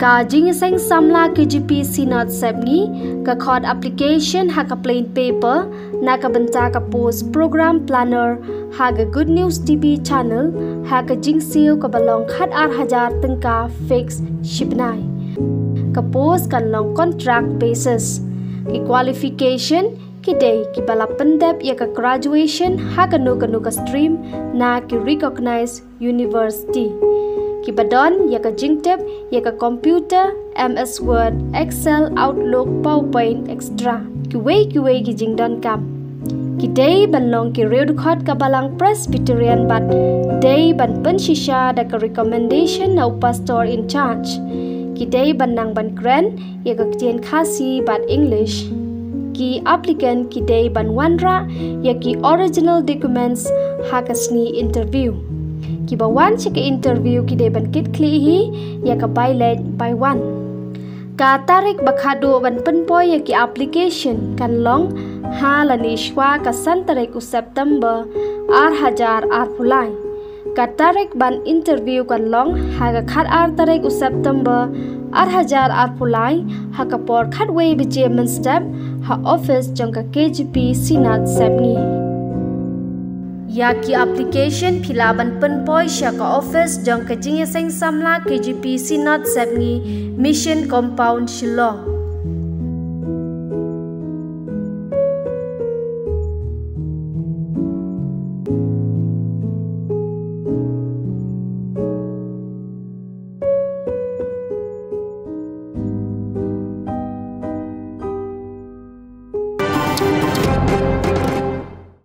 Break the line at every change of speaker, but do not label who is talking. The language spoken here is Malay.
Ka Jingiaseng Samla Kjp Synod Sepngi ka khod application ha ka plain paper na ka benta ka post program planner ha ka Good News TV channel ha ka jingsiu ka balong khat ar hajar tengka fix shipnai ka post kan long contract basis ki qualification ki day ki bala pendep ya ka graduation ha ka nu ka stream na ki recognize university ki badon ya ka jingtep ya ka computer MS Word Excel Outlook PowerPoint extra ki way ki jingdon kam ki day ban long ki reud khot ka balang Presbyterian but day ban pen shisha da ka recommendation na pastor in charge ki day ban nang ban grand ya ka tien khasi but English ki applicant ki day ban wanra ya ki original documents ha ka sni interview ki bawan chika interview ki day ban kit kli hi ya ka pilot by one ka tarik bakhado ban penpoy ya ki application kan long halani shwa ka santarik u September ar hajar ar pulai ka tarik ban interview kan long ha ka khat ar tarik u September ar hajar ar pulai ha ka por khat way bejemen step ha office jong ka Kjp Synod Sepngi ya ki application philaban penpoy sya ka office jong ka Jingiaseng Samla Kjp Synod Sepngi mission compound Shillong